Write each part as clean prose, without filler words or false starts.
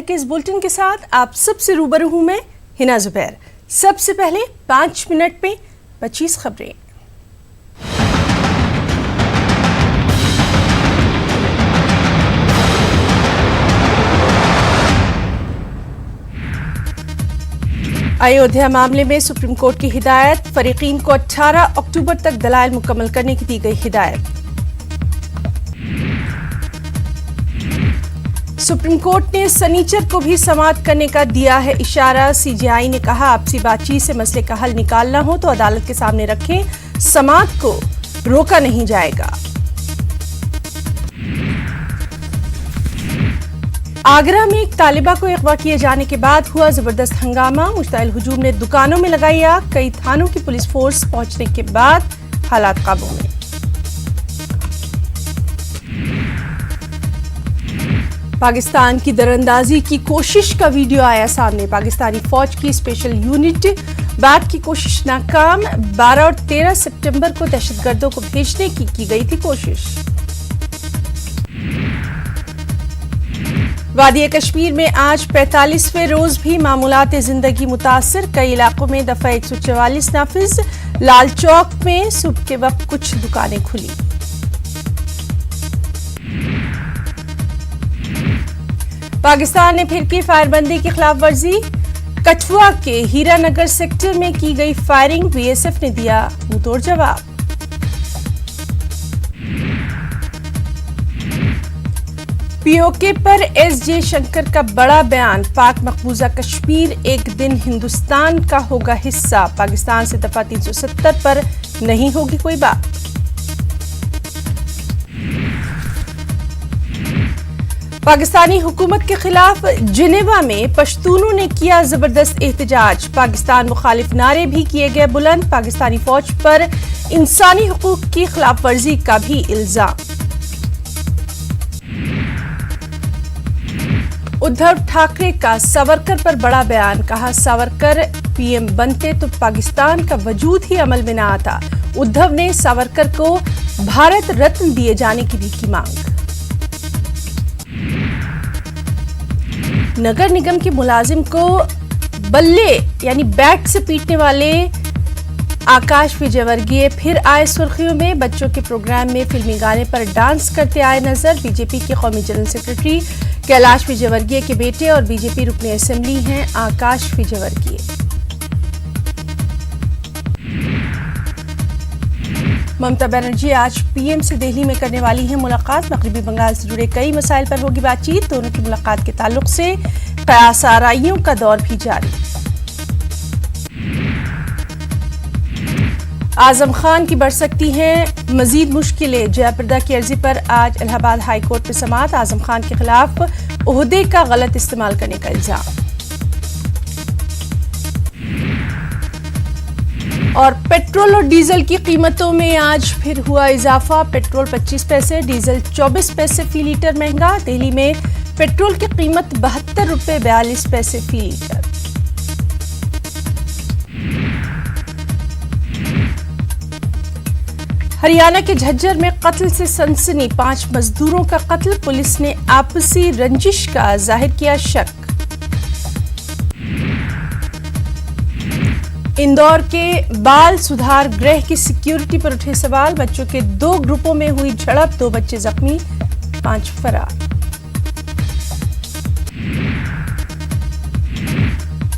के इस बुलेटिन के साथ आप सबसे रूबरू हूं मैं हिना जुबैर। सबसे पहले 5 मिनट में 25 खबरें। अयोध्या मामले में सुप्रीम कोर्ट की हिदायत, फरीकीन को 18 अक्टूबर तक दलाइल मुकम्मल करने की दी गई हिदायत। सुप्रीम कोर्ट ने सनीचर को भी समाअत करने का दिया है इशारा। सीजेआई ने कहा आपसी बातचीत से मसले का हल निकालना हो तो अदालत के सामने रखें, समाअत को रोका नहीं जाएगा। आगरा में एक तालिबा को अगवा किए जाने के बाद हुआ जबरदस्त हंगामा। मुश्ताइल हुजूम ने दुकानों में लगाई आग। कई थानों की पुलिस फोर्स पहुंचने के बाद हालात काबू में। पाकिस्तान की दरअंदाजी की कोशिश का वीडियो आया सामने। पाकिस्तानी फौज की स्पेशल यूनिट बैट की कोशिश नाकाम। 12 और 13 सितंबर को दहशतगर्दों को भेजने की गई थी कोशिश। वादी कश्मीर में आज 45वें रोज भी मामूलात जिंदगी मुतासिर। कई इलाकों में दफा 144 नाफिज। लाल चौक में सुबह के वक्त कुछ दुकानें खुली। पाकिस्तान ने फिर की फायरबंदी की खिलाफ वर्जी। कठुआ के हीरानगर सेक्टर में की गई फायरिंग, बीएसएफ ने दिया मुंहतोड़ जवाब। पीओके पर एस जयशंकर का बड़ा बयान। पाक मकबूजा कश्मीर एक दिन हिंदुस्तान का होगा हिस्सा। पाकिस्तान से दफा 370 पर नहीं होगी कोई बात। पाकिस्तानी हुकूमत के खिलाफ जिनेवा में पश्तूनों ने किया जबरदस्त एहतजाज। पाकिस्तान मुखालिफ नारे भी किए गए बुलंद। पाकिस्तानी फौज पर इंसानी हुकूक की खिलाफ वर्जी का भी इल्जाम। उद्धव ठाकरे का सावरकर पर बड़ा बयान। कहा सावरकर पीएम बनते तो पाकिस्तान का वजूद ही अमल में न आता। उद्धव ने सावरकर को भारत रत्न दिए जाने की भी की मांग। नगर निगम के मुलाजिम को बल्ले यानी बैट से पीटने वाले आकाश विजयवर्गीय फिर आए सुर्खियों में। बच्चों के प्रोग्राम में फिल्मी गाने पर डांस करते आए नजर। बीजेपी के कौमी जनरल सेक्रेटरी कैलाश विजयवर्गीय के बेटे और बीजेपी रुकने असेंबली हैं आकाश विजयवर्गीय। ममता बनर्जी आज पीएम से दिल्ली में करने वाली हैं मुलाकात। मगरबी बंगाल से जुड़े कई मसाइल पर होगी बातचीत। दोनों की मुलाकात के ताल्लुक से कयास आराइयों का दौर भी जारी। आजम खान की बढ़ सकती हैं मजीद मुश्किलें। जयाप्रदा की अर्जी पर आज इलाहाबाद हाई कोर्ट में समाअत। आजम खान के खिलाफ ओहदे का गलत इस्तेमाल करने का इल्जाम। और पेट्रोल और डीजल की कीमतों में आज फिर हुआ इजाफा। पेट्रोल 25 पैसे, डीजल 24 पैसे फी लीटर महंगा। दिल्ली में पेट्रोल की कीमत 72 रुपये 42 पैसे फी लीटर। हरियाणा के झज्जर में कत्ल से सनसनी। 5 मजदूरों का कत्ल। पुलिस ने आपसी रंजिश का जाहिर किया शक। इंदौर के बाल सुधार गृह की सिक्योरिटी पर उठे सवाल। बच्चों के 2 ग्रुपों में हुई झड़प। 2 बच्चे जख्मी, 5 फरार।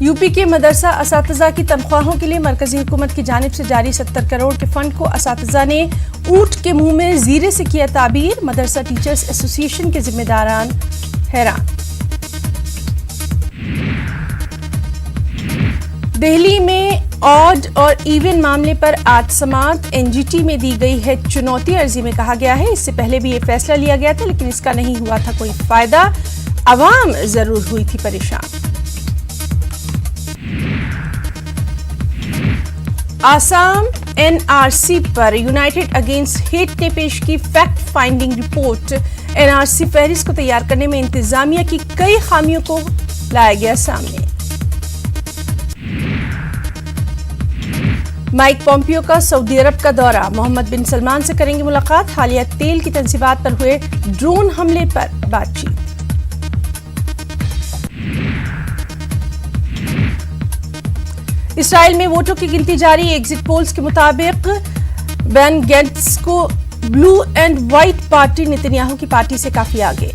यूपी के मदरसा असातिज़ा की तनख्वाहों के लिए मरकजी हुकूमत की जानिब से जारी 70 करोड़ के फंड को असातिज़ा ने ऊंट के मुंह में जीरे से किया ताबीर। मदरसा टीचर्स एसोसिएशन के जिम्मेदारान हैरान। दिल्ली में ऑड और इवन मामले पर आज समाअत। एनजीटी में दी गई है चुनौती। अर्जी में कहा गया है इससे पहले भी ये फैसला लिया गया था लेकिन इसका नहीं हुआ था कोई फायदा। अवाम जरूर हुई थी परेशान। आसाम एनआरसी पर यूनाइटेड अगेंस्ट हेट ने पेश की फैक्ट फाइंडिंग रिपोर्ट। एनआरसी फहरिस्त को तैयार करने में इंतजामिया की कई खामियों को लाया गया सामने। माइक पॉम्पियो का सऊदी अरब का दौरा। मोहम्मद बिन सलमान से करेंगे मुलाकात। हालिया तेल की तंसीबात पर हुए ड्रोन हमले पर बातचीत। इसराइल में वोटों की गिनती जारी। एग्जिट पोल्स के मुताबिक बेन गेंट्स को blue and white party Netanyahu की पार्टी से काफी आगे।